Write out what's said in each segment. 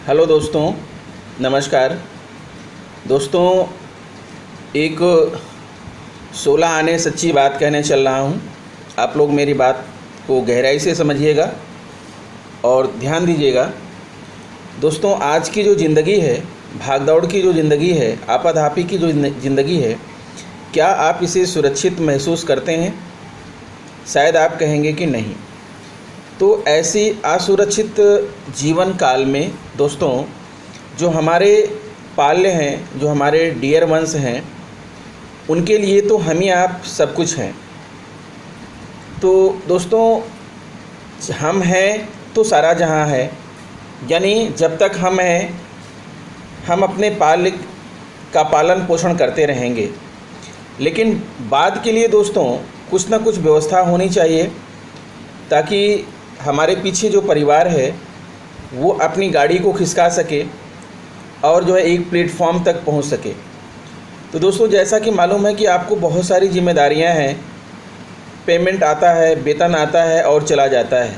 Hello दोस्तों, नमस्कार दोस्तों। एक 16 आने सच्ची बात कहने चल रहा हूँ। आप लोग मेरी बात को गहराई से समझिएगा और ध्यान दीजिएगा। दोस्तों, आज की जो ज़िंदगी है, भागदौड़ की जो ज़िंदगी है, आपाधापी की जो ज़िंदगी है, क्या आप इसे सुरक्षित महसूस करते हैं? शायद आप कहेंगे कि नहीं। तो ऐसी असुरक्षित जीवन काल में दोस्तों, जो हमारे पाल्य हैं, जो हमारे डियर वंस हैं, उनके लिए तो हम ही आप सब कुछ हैं। तो दोस्तों, हम हैं तो सारा जहां है, यानी जब तक हम हैं हम अपने पाल्य का पालन पोषण करते रहेंगे। लेकिन बाद के लिए दोस्तों कुछ ना कुछ व्यवस्था होनी चाहिए, ताकि हमारे पीछे जो परिवार है वो अपनी गाड़ी को खिसका सके और जो है एक प्लेटफॉर्म तक पहुंच सके। तो दोस्तों, जैसा कि मालूम है कि आपको बहुत सारी जिम्मेदारियां हैं, पेमेंट आता है, वेतन आता है और चला जाता है।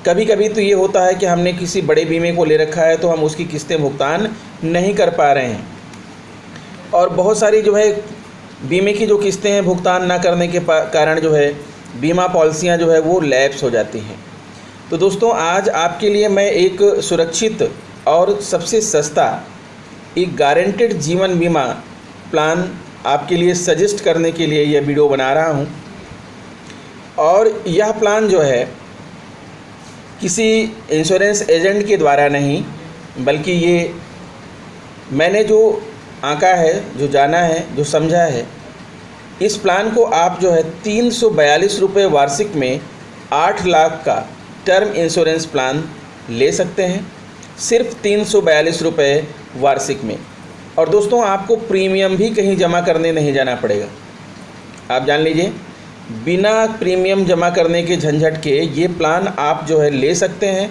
कभी कभी तो ये होता है कि हमने किसी बड़े बीमे को ले रखा है तो हम उसकी किस्तें भुगतान नहीं कर पा रहे हैं, और बहुत सारी जो है बीमे की जो किस्तें हैं भुगतान ना करने के कारण जो है बीमा पॉलिसियां जो है वो लैप्स हो जाती हैं। तो दोस्तों, आज आपके लिए मैं एक सुरक्षित और सबसे सस्ता एक गारंटेड जीवन बीमा प्लान आपके लिए सजेस्ट करने के लिए यह वीडियो बना रहा हूं। और यह प्लान जो है किसी इंश्योरेंस एजेंट के द्वारा नहीं, बल्कि ये मैंने जो आंका है, जो जाना है, जो समझा है, इस प्लान को आप जो है 342 रुपये वार्षिक में 8 लाख का टर्म इंश्योरेंस प्लान ले सकते हैं, सिर्फ 342 रुपये वार्षिक में। और दोस्तों, आपको प्रीमियम भी कहीं जमा करने नहीं जाना पड़ेगा। आप जान लीजिए, बिना प्रीमियम जमा करने के झंझट के ये प्लान आप जो है ले सकते हैं।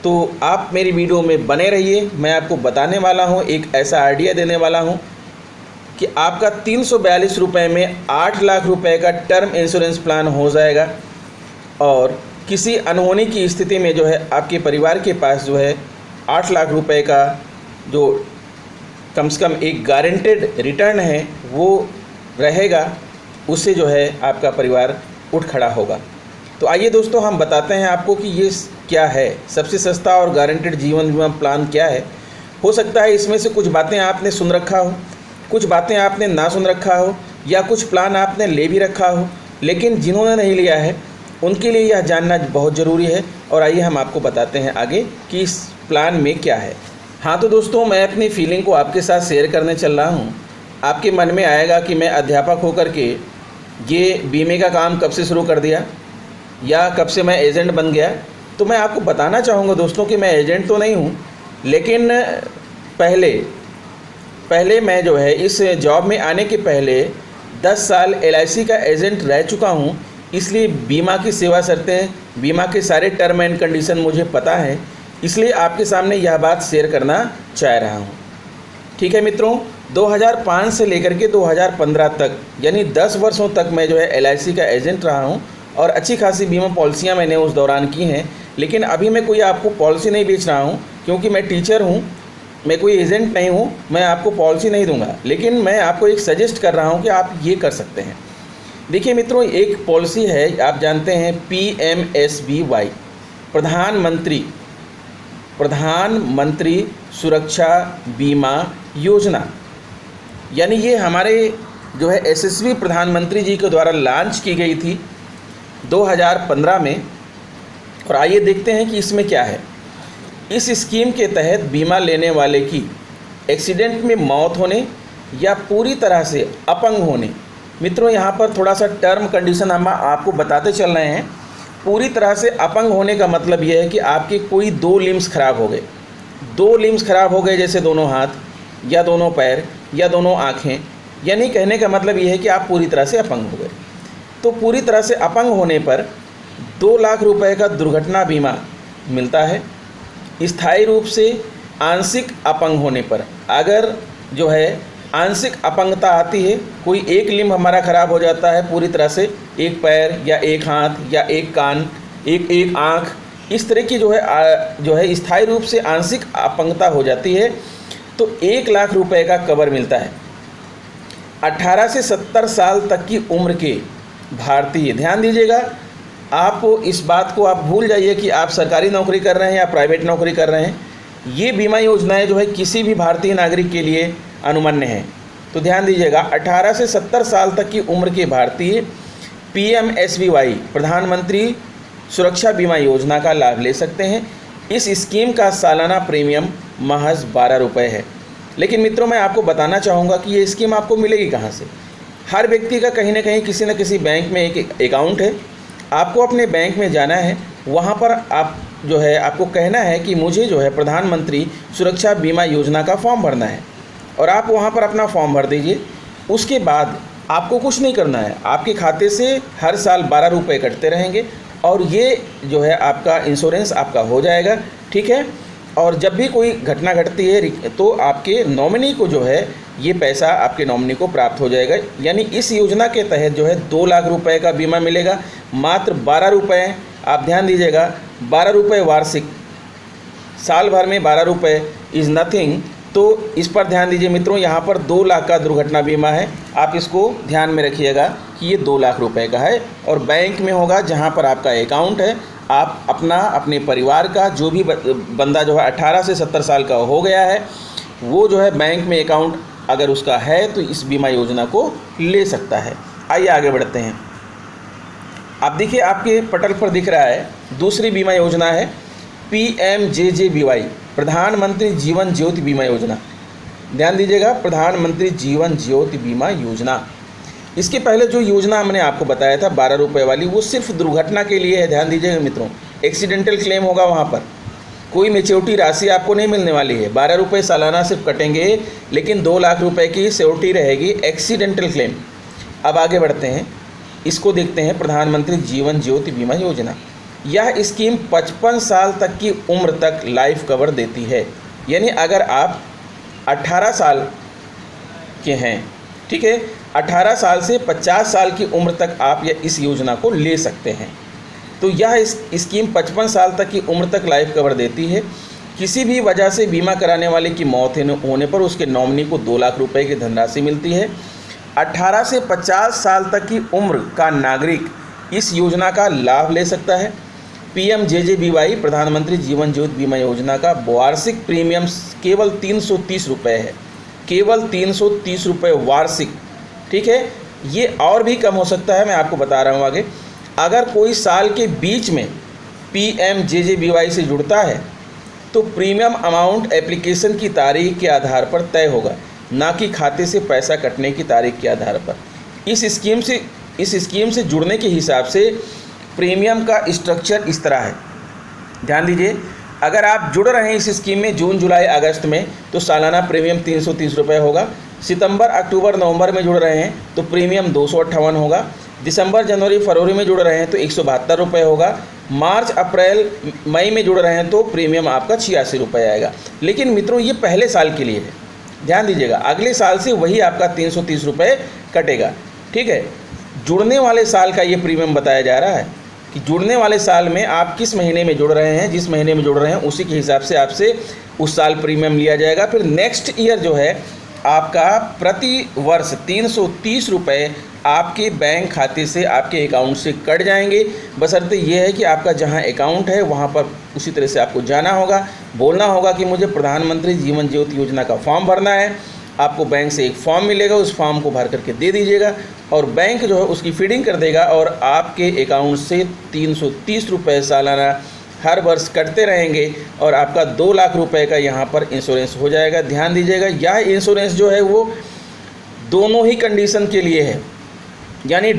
तो आप मेरी वीडियो में बने रहिए। मैं आपको बताने वाला हूँ, एक ऐसा आइडिया देने वाला हूँ कि आपका 342 रुपये में 8 लाख रुपए का टर्म इंश्योरेंस प्लान हो जाएगा, और किसी अनहोनी की स्थिति में जो है आपके परिवार के पास जो है 8 लाख रुपए का जो कम से कम एक गारंटेड रिटर्न है वो रहेगा। उससे जो है आपका परिवार उठ खड़ा होगा। तो आइए दोस्तों, हम बताते हैं आपको कि ये क्या है, सबसे सस्ता और गारंटेड जीवन बीमा प्लान क्या है। हो सकता है इसमें से कुछ बातें आपने सुन रखा हो, कुछ बातें आपने ना सुन रखा हो, या कुछ प्लान आपने ले भी रखा हो, लेकिन जिन्होंने नहीं लिया है उनके लिए यह जानना बहुत ज़रूरी है। और आइए हम आपको बताते हैं आगे कि इस प्लान में क्या है। हाँ तो दोस्तों, मैं अपनी फीलिंग को आपके साथ शेयर करने चल रहा हूँ। आपके मन में आएगा कि मैं अध्यापक होकर के ये बीमे का काम कब से शुरू कर दिया, या कब से मैं एजेंट बन गया। तो मैं आपको बताना चाहूँगा दोस्तों कि मैं एजेंट तो नहीं हूँ, लेकिन पहले मैं जो है इस जॉब में आने के पहले 10 साल LIC का एजेंट रह चुका हूँ। इसलिए बीमा की सेवा शर्तें, बीमा के सारे टर्म एंड कंडीशन मुझे पता है, इसलिए आपके सामने यह बात शेयर करना चाह रहा हूँ। ठीक है मित्रों, 2005 से लेकर के 2015 तक, यानी 10 वर्षों तक मैं जो है LIC का एजेंट रहा हूँ, और अच्छी खासी बीमा पॉलिसियाँ मैंने उस दौरान की हैं। लेकिन अभी मैं कोई आपको पॉलिसी नहीं बेच रहा हूँ, क्योंकि मैं टीचर हूँ, मैं कोई एजेंट नहीं हूँ, मैं आपको पॉलिसी नहीं दूंगा। लेकिन मैं आपको एक सजेस्ट कर रहा हूँ कि आप ये कर सकते हैं। देखिए मित्रों, एक पॉलिसी है, आप जानते हैं PMSBY, प्रधानमंत्री सुरक्षा बीमा योजना। यानी ये हमारे जो है यशस्वी प्रधानमंत्री जी के द्वारा लॉन्च की गई थी 2015 में। और आइए देखते हैं कि इसमें क्या है। इस स्कीम के तहत बीमा लेने वाले की एक्सीडेंट में मौत होने या पूरी तरह से अपंग होने, मित्रों यहाँ पर थोड़ा सा टर्म कंडीशन हम आपको बताते चल रहे हैं। पूरी तरह से अपंग होने का मतलब यह है कि आपके कोई 2 लिम्स खराब हो गए, 2 लिम्स खराब हो गए, जैसे दोनों हाथ या दोनों पैर या दोनों आँखें। यानी कहने का मतलब यह है कि आप पूरी तरह से अपंग हो गए। तो पूरी तरह से अपंग होने पर 2 लाख रुपए का दुर्घटना बीमा मिलता है। स्थायी रूप से आंशिक अपंग होने पर, अगर जो है आंशिक अपंगता आती है, कोई एक लिम्ब हमारा खराब हो जाता है पूरी तरह से, एक पैर या एक हाथ या एक कान, एक आँख इस तरह की जो है स्थायी रूप से आंशिक अपंगता हो जाती है तो 1 लाख रुपए का कवर मिलता है। 18 से 70 साल तक की उम्र के भारतीय, ध्यान दीजिएगा, आप इस बात को आप भूल जाइए कि आप सरकारी नौकरी कर रहे हैं या प्राइवेट नौकरी कर रहे हैं। ये बीमा योजनाएं जो है किसी भी भारतीय नागरिक के लिए अनुमन्य है। तो ध्यान दीजिएगा, 18 से 70 साल तक की उम्र के भारतीय PMSBY प्रधानमंत्री सुरक्षा बीमा योजना का लाभ ले सकते हैं। इस स्कीम का सालाना प्रीमियम महज 12 रुपये है। लेकिन मित्रों, मैं आपको बताना चाहूँगा कि ये स्कीम आपको मिलेगी कहाँ से। हर व्यक्ति का कहीं ना कहीं किसी न किसी बैंक में एक अकाउंट है। आपको अपने बैंक में जाना है, वहाँ पर आप जो है आपको कहना है कि मुझे जो है प्रधानमंत्री सुरक्षा बीमा योजना का फॉर्म भरना है, और आप वहाँ पर अपना फॉर्म भर दीजिए। उसके बाद आपको कुछ नहीं करना है, आपके खाते से हर साल 12 रुपये कटते रहेंगे और ये जो है आपका इंश्योरेंस आपका हो जाएगा, ठीक है। और जब भी कोई घटना घटती है तो आपके नॉमिनी को जो है ये पैसा आपके नॉमिनी को प्राप्त हो जाएगा। यानी इस योजना के तहत जो है 2 लाख रुपए का बीमा मिलेगा, मात्र 12 रुपये। आप ध्यान दीजिएगा, 12 रुपये वार्षिक, साल भर में 12 रुपये इज़ नथिंग। तो इस पर ध्यान दीजिए मित्रों, यहाँ पर 2 लाख का दुर्घटना बीमा है। आप इसको ध्यान में रखिएगा कि ये 2 लाख रुपए का है और बैंक में होगा जहाँ पर आपका अकाउंट है। आप अपने परिवार का जो भी बंदा जो है 18 से 70 साल का हो गया है, वो जो है बैंक में अकाउंट अगर उसका है तो इस बीमा योजना को ले सकता है। आइए आगे बढ़ते हैं। आप देखिए, आपके पटल पर दिख रहा है दूसरी बीमा योजना है PMJJBY प्रधानमंत्री जीवन ज्योति बीमा योजना। ध्यान दीजिएगा, प्रधानमंत्री जीवन ज्योति बीमा योजना। इसके पहले जो योजना हमने आपको बताया था 12 रुपये वाली, वो सिर्फ दुर्घटना के लिए है। ध्यान दीजिएगा मित्रों, एक्सीडेंटल क्लेम होगा, वहाँ पर कोई मैच्योरिटी राशि आपको नहीं मिलने वाली है। 12 रुपये सालाना सिर्फ कटेंगे, लेकिन 2 लाख रुपए की सिक्योरिटी रहेगी, एक्सीडेंटल क्लेम। अब आगे बढ़ते हैं, इसको देखते हैं, प्रधानमंत्री जीवन ज्योति बीमा योजना। यह स्कीम 55 साल तक की उम्र तक लाइफ कवर देती है। यानी अगर आप 18 साल के हैं, ठीक है, 18 साल से 50 साल की उम्र तक आप इस योजना को ले सकते हैं। तो यह स्कीम 55 साल तक की उम्र तक लाइफ कवर देती है। किसी भी वजह से बीमा कराने वाले की मौत होने पर उसके नॉमिनी को 2 लाख रुपए की धनराशि मिलती है। 18 से 50 साल तक की उम्र का नागरिक इस योजना का लाभ ले सकता है। PMJJBY प्रधानमंत्री जीवन ज्योति बीमा योजना का वार्षिक प्रीमियम केवल 330 रुपये है, केवल 330 रुपये वार्षिक, ठीक है। ये और भी कम हो सकता है, मैं आपको बता रहा हूँ आगे। अगर कोई साल के बीच में PMJJBY से जुड़ता है तो प्रीमियम अमाउंट एप्लीकेशन की तारीख के आधार पर तय होगा, ना कि खाते से पैसा कटने की तारीख के आधार पर। इस स्कीम से जुड़ने के हिसाब से प्रीमियम का स्ट्रक्चर इस तरह है। ध्यान दीजिए, अगर आप जुड़ रहे हैं इस स्कीम में जून जुलाई अगस्त में तो सालाना प्रीमियम 330 रुपये होगा। सितंबर अक्टूबर नवंबर में जुड़ रहे हैं तो प्रीमियम 258 होगा। दिसंबर जनवरी फरवरी में जुड़ रहे हैं तो 172 रुपये होगा। मार्च अप्रैल मई में जुड़ रहे हैं तो प्रीमियम आपका 86 रुपये आएगा। लेकिन मित्रों, ये पहले साल के लिए है, ध्यान दीजिएगा, अगले साल से वही आपका 330 रुपये कटेगा, ठीक है। जुड़ने वाले साल का ये प्रीमियम बताया जा रहा है कि जुड़ने वाले साल में आप किस महीने में जुड़ रहे हैं, जिस महीने में जुड़ रहे हैं उसी के हिसाब से आपसे उस साल प्रीमियम लिया जाएगा। फिर नेक्स्ट ईयर जो है आपका प्रति वर्ष 330 रुपये आपके बैंक खाते से, आपके अकाउंट से कट जाएंगे। बशर्ते ये है कि आपका जहां अकाउंट है वहां पर उसी तरह से आपको जाना होगा, बोलना होगा कि मुझे प्रधानमंत्री जीवन ज्योति योजना का फॉर्म भरना है। आपको बैंक से एक फॉर्म मिलेगा, उस फॉर्म को भर करके दे दीजिएगा और बैंक जो है उसकी फीडिंग कर देगा और आपके अकाउंट से 330 रुपये सालाना हर वर्ष कटते रहेंगे और आपका 2 लाख रुपए का यहाँ पर इंश्योरेंस हो जाएगा। ध्यान दीजिएगा, यह इंश्योरेंस जो है वो दोनों ही कंडीशन के लिए है। यानी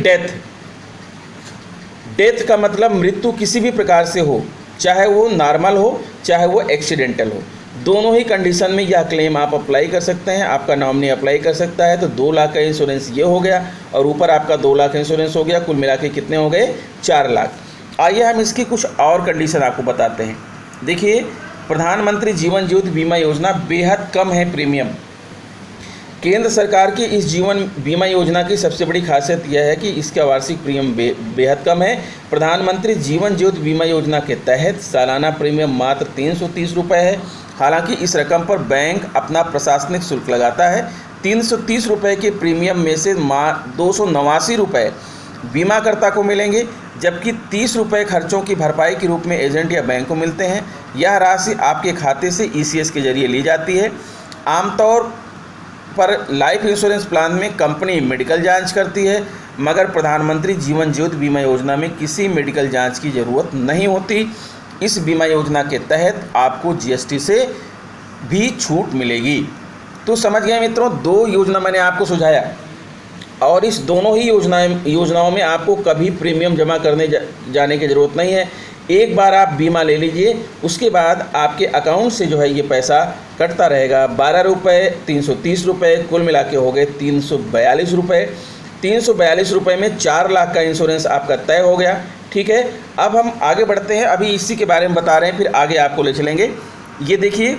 डेथ का मतलब मृत्यु किसी भी प्रकार से हो, चाहे वो नॉर्मल हो चाहे वो एक्सीडेंटल हो, दोनों ही कंडीशन में यह क्लेम आप अप्लाई कर सकते हैं। आपका नॉमिनी अप्लाई कर सकता है। तो 2 लाख का इंश्योरेंस ये हो गया और ऊपर आपका 2 लाख इंश्योरेंस हो गया, कुल मिला के कितने हो गए, 4 लाख। आइए हम इसकी कुछ और कंडीशन आपको बताते हैं। देखिए, प्रधानमंत्री जीवन ज्योति बीमा योजना बेहद कम है प्रीमियम। केंद्र सरकार की इस जीवन बीमा योजना की सबसे बड़ी खासियत यह है कि इसका वार्षिक प्रीमियम बेहद कम है। प्रधानमंत्री जीवन ज्योति बीमा योजना के तहत सालाना प्रीमियम मात्र 330 रुपये है। हालांकि इस रकम पर बैंक अपना प्रशासनिक शुल्क लगाता है। 330 रुपये के प्रीमियम में से 289 रुपये बीमाकर्ता को मिलेंगे, जबकि 30 रुपये खर्चों की भरपाई के रूप में एजेंट या बैंक को मिलते हैं। यह राशि आपके खाते से ECS के जरिए ली जाती है। आमतौर पर लाइफ इंश्योरेंस प्लान में कंपनी मेडिकल जांच करती है, मगर प्रधानमंत्री जीवन ज्योति बीमा योजना में किसी मेडिकल जांच की ज़रूरत नहीं होती। इस बीमा योजना के तहत आपको GST से भी छूट मिलेगी। तो समझ गए मित्रों, 2 योजना मैंने आपको सुझाया और इस दोनों ही योजनाओं में आपको कभी प्रीमियम जमा करने जाने की ज़रूरत नहीं है। एक बार आप बीमा ले लीजिए, उसके बाद आपके अकाउंट से जो है ये पैसा कटता रहेगा। 12 रुपये, 330 रुपये, कुल मिला के हो गए 342 रुपये। 342 रुपये में 4 लाख का इंश्योरेंस आपका तय हो गया। ठीक है, अब हम आगे बढ़ते हैं। अभी इसी के बारे में बता रहे हैं, फिर आगे आपको ले चलेंगे। ये देखिए,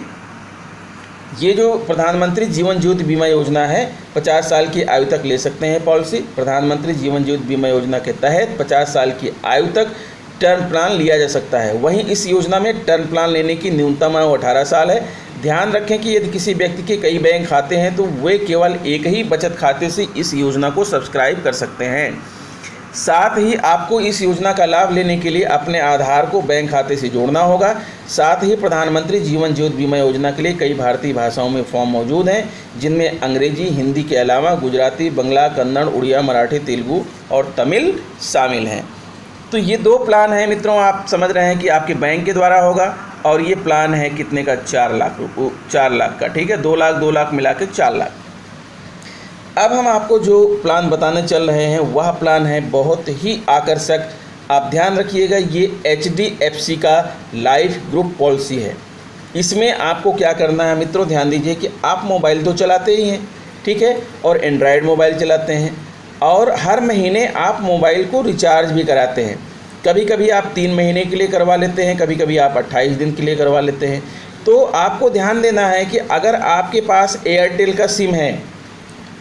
ये जो प्रधानमंत्री जीवन ज्योति बीमा योजना है, 50 साल की आयु तक ले सकते हैं पॉलिसी। प्रधानमंत्री जीवन ज्योति बीमा योजना के तहत 50 साल की आयु तक टर्म प्लान लिया जा सकता है। वहीं इस योजना में टर्म प्लान लेने की न्यूनतम आयु 18 साल है। ध्यान रखें कि यदि किसी व्यक्ति के कई बैंक खाते हैं तो वे केवल एक ही बचत खाते से इस योजना को सब्सक्राइब कर सकते हैं। साथ ही आपको इस योजना का लाभ लेने के लिए अपने आधार को बैंक खाते से जोड़ना होगा। साथ ही प्रधानमंत्री जीवन ज्योति बीमा योजना के लिए कई भारतीय भाषाओं में फॉर्म मौजूद हैं, जिनमें अंग्रेजी, हिंदी के अलावा गुजराती, बंगला, कन्नड़, उड़िया, मराठी, तेलुगु और तमिल शामिल हैं। तो ये 2 प्लान हैं मित्रों, आप समझ रहे हैं कि आपके बैंक के द्वारा होगा और ये प्लान है कितने का, 4 लाख का। ठीक है, 2 लाख मिला के 4 लाख। अब हम आपको जो प्लान बताने चल रहे हैं वह प्लान है बहुत ही आकर्षक। आप ध्यान रखिएगा, ये HDFC का लाइफ ग्रुप पॉलिसी है। इसमें आपको क्या करना है मित्रों, ध्यान दीजिए कि आप मोबाइल तो चलाते ही हैं, ठीक है, और एंड्रॉयड मोबाइल चलाते हैं और हर महीने आप मोबाइल को रिचार्ज भी कराते हैं। कभी कभी आप 3 महीने के लिए करवा लेते हैं, कभी कभी आप 28 दिन के लिए करवा लेते हैं। तो आपको ध्यान देना है कि अगर आपके पास एयरटेल का सिम है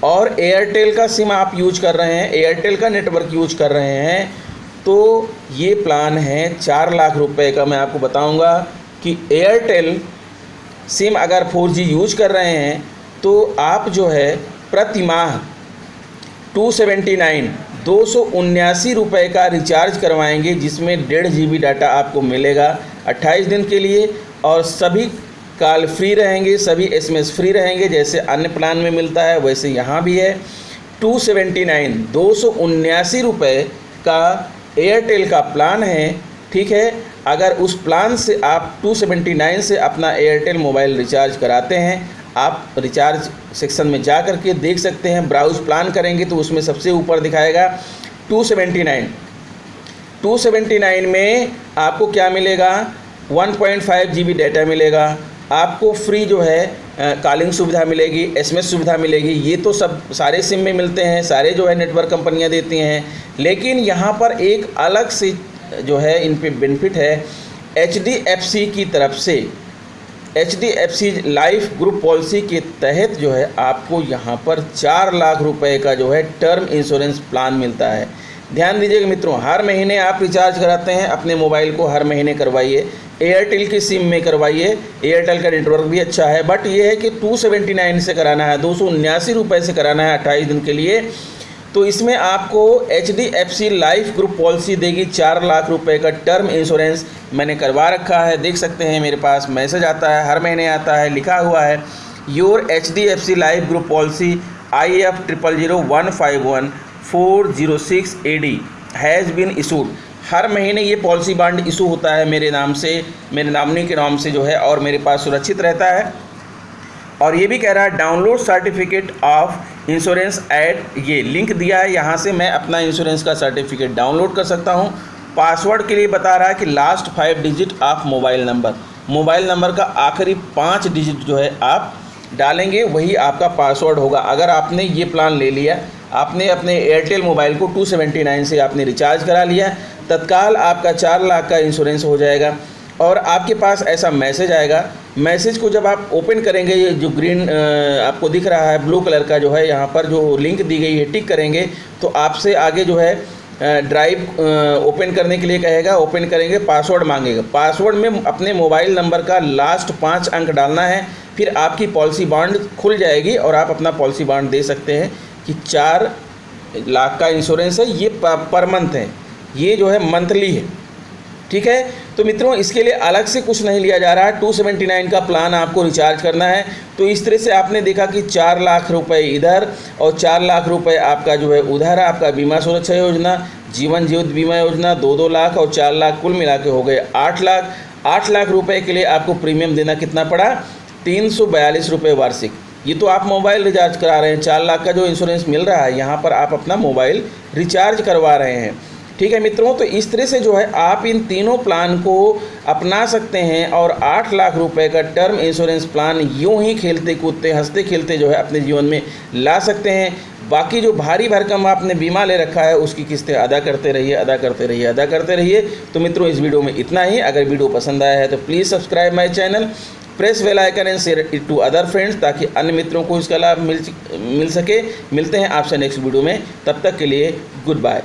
और एयरटेल का सिम आप यूज कर रहे हैं, एयरटेल का नेटवर्क यूज कर रहे हैं, तो ये प्लान है 4 लाख रुपए का। मैं आपको बताऊंगा कि एयरटेल सिम अगर 4G यूज कर रहे हैं तो आप जो है प्रति माह 279 रुपये का रिचार्ज करवाएंगे, जिसमें 1.5 GB डाटा आपको मिलेगा 28 दिन के लिए और सभी कॉल फ्री रहेंगे, सभी SMS फ्री रहेंगे। जैसे अन्य प्लान में मिलता है वैसे यहाँ भी है। 279 रुपये का एयरटेल का प्लान है। ठीक है, अगर उस प्लान से आप 279 से अपना एयरटेल मोबाइल रिचार्ज कराते हैं, आप रिचार्ज सेक्शन में जा कर के देख सकते हैं। ब्राउज प्लान करेंगे तो उसमें सबसे ऊपर दिखाएगा 279 में आपको क्या मिलेगा, 1.5 GB डाटा मिलेगा, आपको फ्री जो है कॉलिंग सुविधा मिलेगी, SMS सुविधा मिलेगी। ये तो सब सारे सिम में मिलते हैं, सारे जो है नेटवर्क कंपनियां देती हैं। लेकिन यहाँ पर एक अलग से जो है इन पे बेनिफिट है HDFC की तरफ से। HDFC लाइफ ग्रुप पॉलिसी के तहत जो है आपको यहाँ पर 4 लाख रुपए का जो है टर्म इंश्योरेंस प्लान मिलता है। ध्यान दीजिएगा मित्रों, हर महीने आप रिचार्ज कराते हैं अपने मोबाइल को, हर महीने करवाइए। एयरटेल की सिम में करवाइए, एयरटेल का नेटवर्क भी अच्छा है, बट ये है कि 279 से कराना है, 279 रुपये से कराना है 28 दिन के लिए। तो इसमें आपको HDFC लाइफ ग्रुप पॉलिसी देगी 4 लाख रुपए का टर्म इंश्योरेंस। मैंने करवा रखा है, देख सकते हैं मेरे पास मैसेज आता है, हर महीने आता है, लिखा हुआ है your HDFC life group policy IF 00151406 AD has been issued. हर महीने ये पॉलिसी बॉन्ड इशू होता है मेरे नाम से, मेरे नॉमिनी के नाम से जो है, और मेरे पास सुरक्षित रहता है। और ये भी कह रहा है download certificate of insurance add, ये लिंक दिया है, यहाँ से मैं अपना इंश्योरेंस का सर्टिफिकेट डाउनलोड कर सकता हूँ। पासवर्ड के लिए बता रहा है कि last 5 digit of mobile number, mobile number का आखिरी 5 डिजिट जो है आप डालेंगे, वही आपका पासवर्ड होगा। अगर आपने ये प्लान ले लिया, आपने अपने एयरटेल मोबाइल को 279 से आपने रिचार्ज करा लिया, तत्काल आपका 4 लाख का इंश्योरेंस हो जाएगा। और आपके पास ऐसा मैसेज आएगा। मैसेज को जब आप ओपन करेंगे, ये जो ग्रीन आपको दिख रहा है ब्लू कलर का जो है, यहाँ पर जो लिंक दी गई है टिक करेंगे तो आपसे आगे जो है ड्राइव ओपन करने के लिए कहेगा। ओपन करेंगे, पासवर्ड मांगेगा। पासवर्ड में अपने मोबाइल नंबर का लास्ट 5 अंक डालना है, फिर आपकी पॉलिसी बॉन्ड खुल जाएगी और आप अपना पॉलिसी बॉन्ड दे सकते हैं कि 4 लाख का इंश्योरेंस है। ये पर मंथ है, ये जो है मंथली है, ठीक है। तो मित्रों, इसके लिए अलग से कुछ नहीं लिया जा रहा है। 279 का प्लान आपको रिचार्ज करना है। तो इस तरह से आपने देखा कि 4 लाख रुपए इधर और 4 लाख रुपए आपका जो है उधर। आपका बीमा सुरक्षा योजना, जीवन ज्योति बीमा योजना 2-2 लाख और 4 लाख, कुल मिला के हो गए 8 लाख। 8 लाख रुपए के लिए आपको प्रीमियम देना कितना पड़ा? 342 रुपये वार्षिक। ये तो आप मोबाइल रिचार्ज करा रहे हैं। 4 लाख का जो इंश्योरेंस मिल रहा है, यहाँ पर आप अपना मोबाइल रिचार्ज करवा रहे हैं, ठीक है मित्रों। तो इस तरह से जो है आप इन तीनों प्लान को अपना सकते हैं और 8 लाख रुपए का टर्म इंश्योरेंस प्लान यूं ही खेलते कूदते हंसते खेलते जो है अपने जीवन में ला सकते हैं। बाकी जो भारी भरकम आपने बीमा ले रखा है उसकी किस्तें अदा करते रहिए, अदा करते रहिए, अदा करते रहिए। तो मित्रों, इस वीडियो में इतना ही। अगर वीडियो पसंद आया है तो please subscribe my channel, press bell icon and share it to other friends, ताकि अन्य मित्रों को इसका लाभ मिल सके। मिलते हैं आपसे नेक्स्ट वीडियो में, तब तक के लिए गुड बाय।